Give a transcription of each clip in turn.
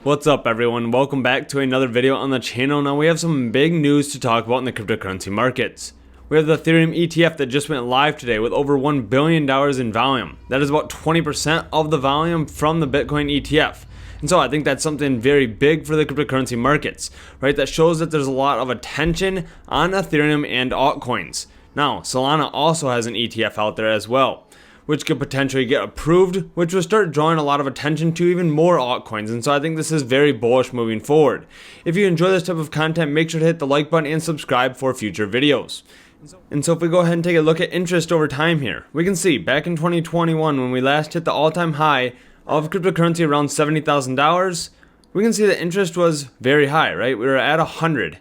What's up everyone, welcome back to another video on the channel. Now we have some big news to talk about in the cryptocurrency markets. We have the Ethereum ETF that just went live today with over $1 billion in volume. That is about 20% of the volume from the Bitcoin ETF. And so I think that's something very big for the cryptocurrency markets, right? That shows that there's a lot of attention on Ethereum and altcoins. Now, Solana also has an ETF out there as well, which could potentially get approved, which will start drawing a lot of attention to even more altcoins. And so I think this is very bullish moving forward. If you enjoy this type of content, make sure to hit the like button and subscribe for future videos. And so if we go ahead and take a look at interest over time here, we can see back in 2021 when we last hit the all-time high of cryptocurrency around $70,000, we can see that interest was very high, right? We were at 100.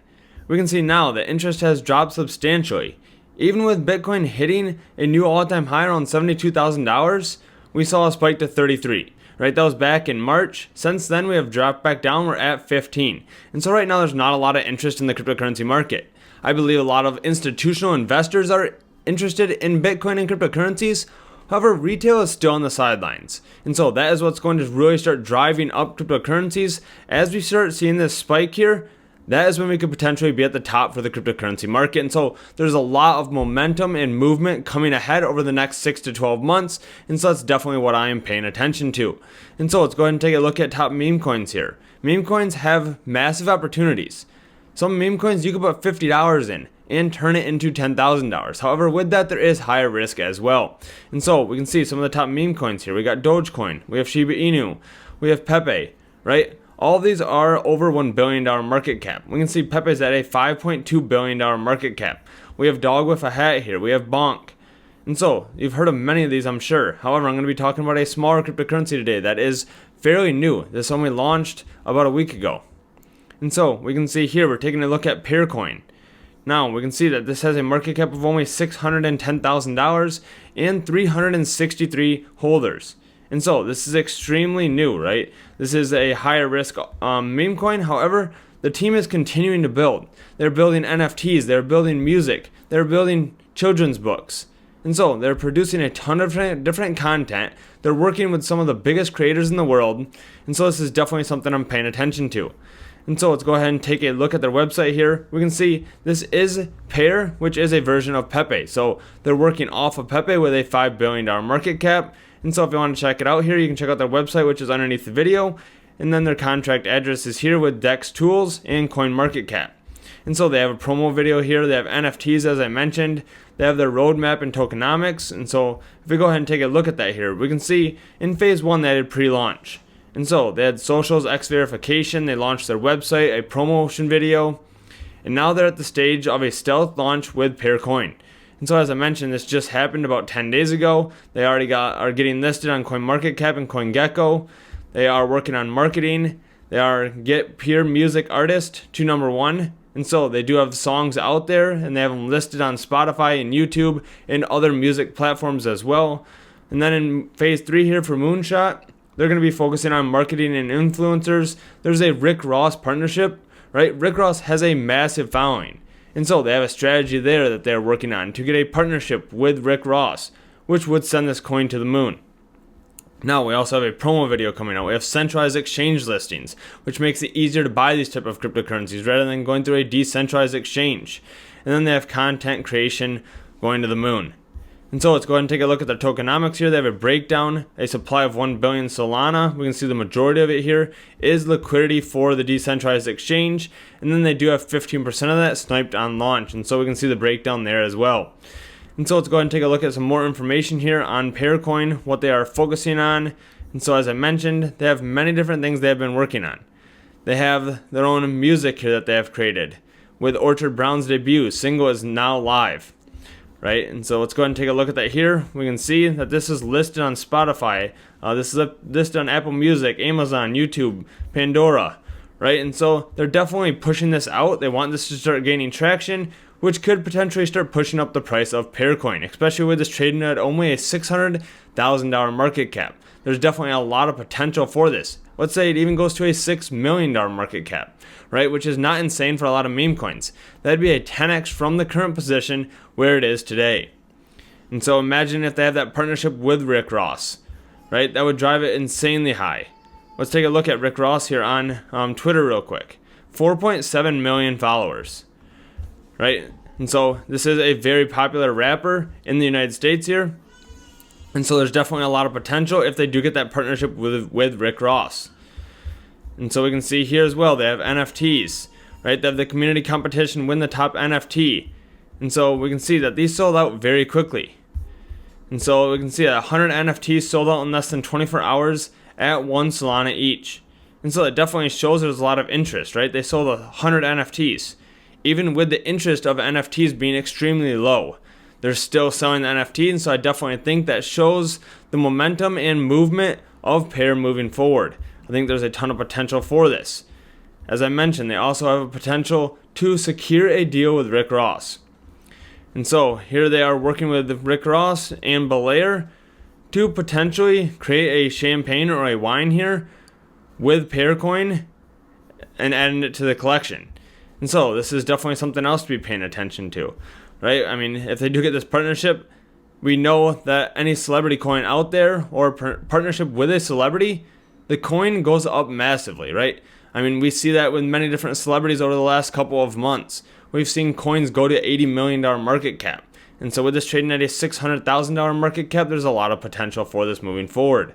We can see now that interest has dropped substantially. Even with Bitcoin hitting a new all-time high around $72,000, we saw a spike to 33, right? That was back in March. Since then, we have dropped back down. We're at 15. And so right now, there's not a lot of interest in the cryptocurrency market. I believe a lot of institutional investors are interested in Bitcoin and cryptocurrencies. However, retail is still on the sidelines. And so that is what's going to really start driving up cryptocurrencies. As we start seeing this spike here, that is when we could potentially be at the top for the cryptocurrency market. And so there's a lot of momentum and movement coming ahead over the next 6 to 12 months. And so that's definitely what I am paying attention to. And so let's go ahead and take a look at top meme coins here. Meme coins have massive opportunities. Some meme coins you could put $50 in and turn it into $10,000. However, with that, there is higher risk as well. And so we can see some of the top meme coins here. We got Dogecoin, we have Shiba Inu, we have Pepe, right? All of these are over $1 billion market cap. We can see Pepe's at a $5.2 billion market cap. We have Dog with a Hat here. We have Bonk. And so, you've heard of many of these, I'm sure. However, I'm going to be talking about a smaller cryptocurrency today that is fairly new. This only launched about a week ago. And so, we can see here, we're taking a look at Pear Coin. Now, we can see that this has a market cap of only $610,000 and 363 holders. And so this is extremely new, right? This is a higher risk meme coin. However, the team is continuing to build. They're building NFTs, they're building music, they're building children's books. And so they're producing a ton of different content. They're working with some of the biggest creators in the world. And so this is definitely something I'm paying attention to. And so let's go ahead and take a look at their website here. We can see this is Pear, which is a version of Pepe. So they're working off of Pepe with a $5 billion market cap. And so if you want to check it out here, you can check out their website, which is underneath the video. And then their contract address is here with Dex Tools and CoinMarketCap. And so they have a promo video here. They have NFTs, as I mentioned. They have their roadmap and tokenomics. And so if we go ahead and take a look at that here, we can see in phase 1 they did pre-launch. And so they had socials, X verification. They launched their website, a promotion video. And now they're at the stage of a stealth launch with Pear Coin. And so as I mentioned, this just happened about 10 days ago. They already are getting listed on CoinMarketCap and CoinGecko. They are working on marketing. They are get Peer Music Artist to #1. And so they do have songs out there, and they have them listed on Spotify and YouTube and other music platforms as well. And then in phase 3 here for Moonshot, they're going to be focusing on marketing and influencers. There's a Rick Ross partnership, right? Rick Ross has a massive following. And so they have a strategy there that they're working on to get a partnership with Rick Ross, which would send this coin to the moon. Now, we also have a promo video coming out. We have centralized exchange listings, which makes it easier to buy these type of cryptocurrencies rather than going through a decentralized exchange. And then they have content creation going to the moon. And so let's go ahead and take a look at their tokenomics here. They have a breakdown, a supply of 1 billion Solana. We can see the majority of it here is liquidity for the decentralized exchange. And then they do have 15% of that sniped on launch. And so we can see the breakdown there as well. And so let's go ahead and take a look at some more information here on Pear Coin, what they are focusing on. And so as I mentioned, they have many different things they have been working on. They have their own music here that they have created. With Orchard Brown's debut, single is now live. Right, and so let's go ahead and take a look at that here. We can see that this is listed on Spotify. This is listed on Apple Music, Amazon, YouTube, Pandora. Right, and so they're definitely pushing this out. They want this to start gaining traction, which could potentially start pushing up the price of Pear Coin, especially with this trading at only a $600,000 market cap. There's definitely a lot of potential for this. Let's say it even goes to a $6 million market cap, right? Which is not insane for a lot of meme coins. That'd be a 10x from the current position where it is today. And so imagine if they have that partnership with Rick Ross, right? That would drive it insanely high. let's take a look at Rick Ross here on Twitter real quick. 4.7 million followers, right? And so this is a very popular rapper in the United States here. And so there's definitely a lot of potential if they do get that partnership with Rick Ross. And so we can see here as well, they have NFTs, right? They have the community competition, win the top NFT. And so we can see that these sold out very quickly. And so we can see that 100 NFTs sold out in less than 24 hours at 1 Solana each. And so it definitely shows there's a lot of interest, right? They sold 100 NFTs. Even with the interest of NFTs being extremely low, they're still selling the NFT. And so I definitely think that shows the momentum and movement of Pear moving forward. I think there's a ton of potential for this. As I mentioned, they also have a potential to secure a deal with Rick Ross. And so here they are working with Rick Ross and Belair to potentially create a champagne or a wine here with Pear Coin and adding it to the collection. And so this is definitely something else to be paying attention to, right? I mean, if they do get this partnership, we know that any celebrity coin out there or partnership with a celebrity, the coin goes up massively, right? I mean, we see that with many different celebrities over the last couple of months. We've seen coins go to $80 million market cap. And so with this trading at a $600,000 market cap, there's a lot of potential for this moving forward.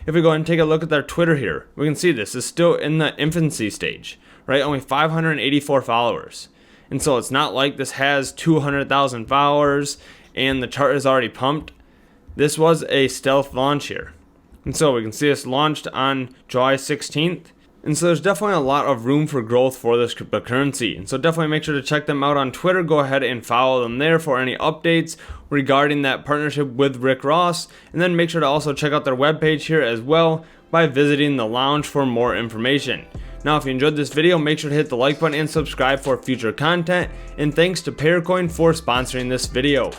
If we go ahead and take a look at their Twitter here, we can see this is still in the infancy stage, right? Only 584 followers. And so it's not like this has 200,000 followers and the chart is already pumped. This was a stealth launch here. And so we can see this launched on July 16th. And so there's definitely a lot of room for growth for this cryptocurrency. And so definitely make sure to check them out on Twitter. Go ahead and follow them there for any updates regarding that partnership with Rick Ross. And then make sure to also check out their webpage here as well by visiting the lounge for more information. Now, if you enjoyed this video, make sure to hit the like button and subscribe for future content. And thanks to Pear Coin for sponsoring this video.